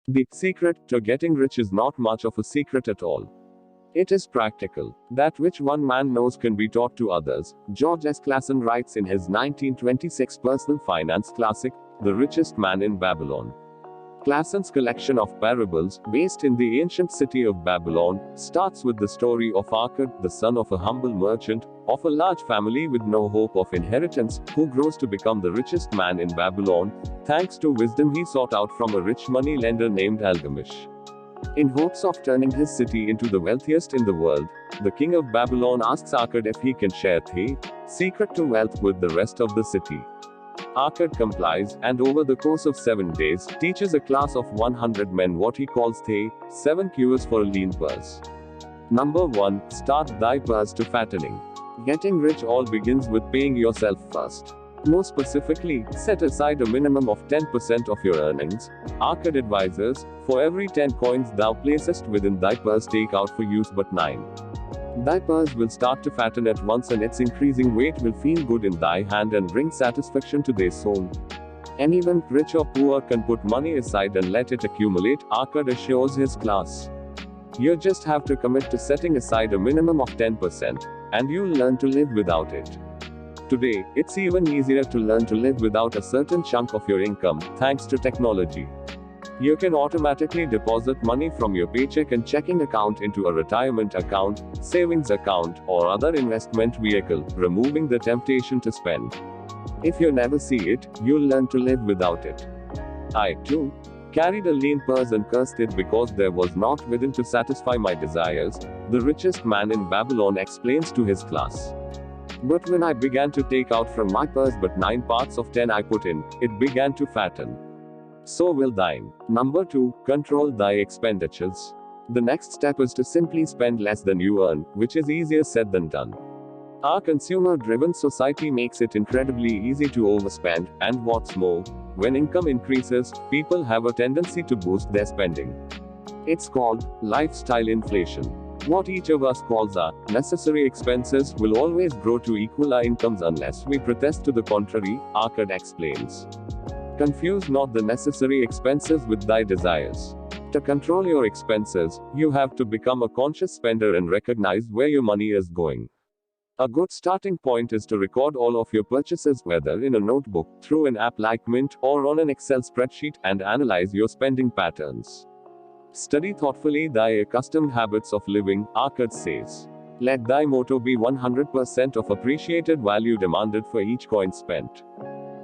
The secret to getting rich is not much of a secret at all. It is practical. That which one man knows can be taught to others. George S. Clason writes in his 1926 personal finance classic, The Richest Man in Babylon. Clason's collection of parables, based in the ancient city of Babylon, starts with the story of Akkad, the son of a humble merchant, of a large family with no hope of inheritance, who grows to become the richest man in Babylon, thanks to wisdom he sought out from a rich money lender named Algamish. In hopes of turning his city into the wealthiest in the world, the king of Babylon asks Akkad if he can share the secret to wealth with the rest of the city. Akkad complies, and over the course of 7 days, teaches a class of 100 men what he calls the 7 cures for a lean purse. Number 1. Start thy purse to fattening. Getting rich all begins with paying yourself first. More specifically, set aside a minimum of 10% of your earnings. Akkad advises, for every 10 coins thou placest within thy purse, take out for use but 9. Thy purse will start to fatten at once, and its increasing weight will feel good in thy hand and bring satisfaction to thy soul. Anyone, rich or poor, can put money aside and let it accumulate, Akkad assures his class. You just have to commit to setting aside a minimum of 10%, and you'll learn to live without it. Today, it's even easier to learn to live without a certain chunk of your income, thanks to technology. You can automatically deposit money from your paycheck and checking account into a retirement account, savings account, or other investment vehicle, removing the temptation to spend. If you never see it, you'll learn to live without it. I, too, carried a lean purse and cursed it because there was naught within to satisfy my desires, the richest man in Babylon explains to his class. But when I began to take out from my purse but 9 parts of 10 I put in, it began to fatten. So will thine. Number 2. Control thy expenditures. The next step is to simply spend less than you earn, which is easier said than done. Our consumer-driven society makes it incredibly easy to overspend, and what's more, when income increases, people have a tendency to boost their spending. It's called lifestyle inflation. What each of us calls our necessary expenses will always grow to equal our incomes unless we protest to the contrary, Akkad explains. Confuse not the necessary expenses with thy desires. To control your expenses, you have to become a conscious spender and recognize where your money is going. A good starting point is to record all of your purchases, whether in a notebook, through an app like Mint, or on an Excel spreadsheet, and analyze your spending patterns. Study thoughtfully thy accustomed habits of living, Akkad says. Let thy motto be 100% of appreciated value demanded for each coin spent.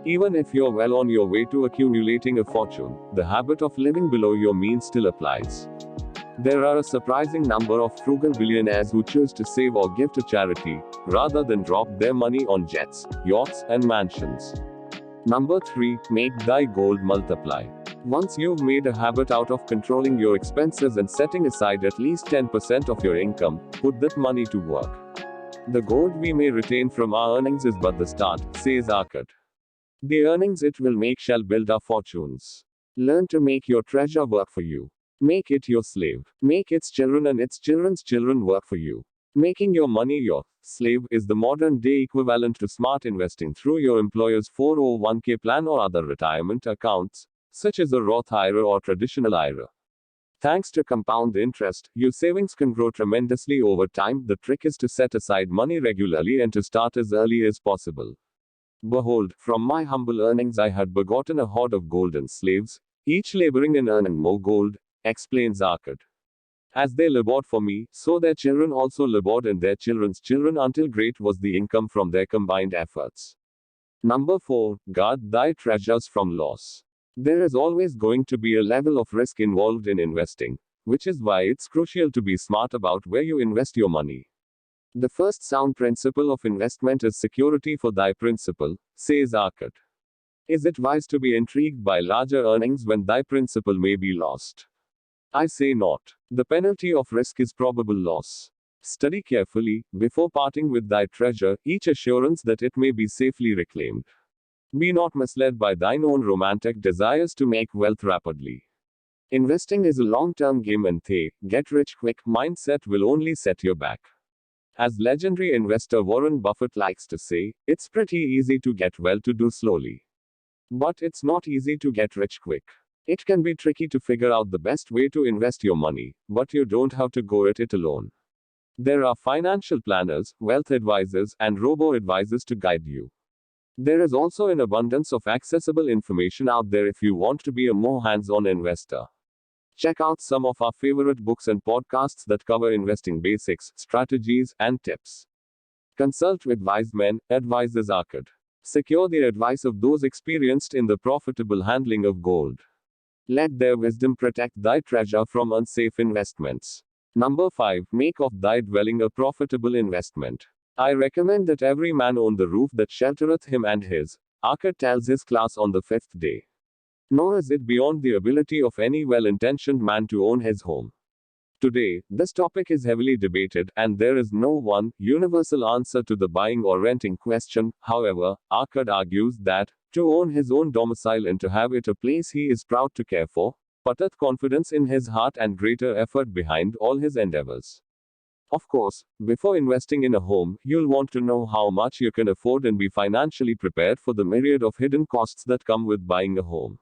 Even if you're well on your way to accumulating a fortune, the habit of living below your means still applies. There are a surprising number of frugal billionaires who choose to save or give to charity, rather than drop their money on jets, yachts, and mansions. Number 3. Make thy gold multiply. Once you've made a habit out of controlling your expenses and setting aside at least 10% of your income, put that money to work. The gold we may retain from our earnings is but the start, says Akkad. The earnings it will make shall build our fortunes. Learn to make your treasure work for you. Make it your slave. Make its children and its children's children work for you. Making your money your slave is the modern day equivalent to smart investing through your employer's 401k plan or other retirement accounts, such as a Roth IRA or traditional IRA. Thanks to compound interest, your savings can grow tremendously over time. The trick is to set aside money regularly and to start as early as possible. Behold, from my humble earnings I had begotten a horde of golden slaves, each laboring and earning more gold, explains Akkad. As they labored for me, so their children also labored and their children's children until great was the income from their combined efforts. Number 4. Guard thy treasures from loss. There is always going to be a level of risk involved in investing, which is why it's crucial to be smart about where you invest your money. The first sound principle of investment is security for thy principal, says Akkad. Is it wise to be intrigued by larger earnings when thy principal may be lost? I say not. The penalty of risk is probable loss. Study carefully, before parting with thy treasure, each assurance that it may be safely reclaimed. Be not misled by thine own romantic desires to make wealth rapidly. Investing is a long-term game, and the get-rich-quick mindset will only set you back. As legendary investor Worren Buffett likes to say, it's pretty easy to get well-to-do slowly. But it's not easy to get rich quick. It can be tricky to figure out the best way to invest your money, but you don't have to go at it alone. There are financial planners, wealth advisors, and robo-advisors to guide you. There is also an abundance of accessible information out there if you want to be a more hands-on investor. Check out some of our favorite books and podcasts that cover investing basics, strategies, and tips. Consult with wise men, advisors are good. Secure the advice of those experienced in the profitable handling of gold. Let their wisdom protect thy treasure from unsafe investments. Number 5. Make of thy dwelling a profitable investment. I recommend that every man own the roof that sheltereth him and his. Arcot tells his class on the 5th day. Nor is it beyond the ability of any well-intentioned man to own his home. Today, this topic is heavily debated, and there is no one, universal answer to the buying or renting question. However, Arcot argues that, to own his own domicile and to have it a place he is proud to care for, putteth confidence in his heart and greater effort behind all his endeavors. Of course, before investing in a home, you'll want to know how much you can afford and be financially prepared for the myriad of hidden costs that come with buying a home.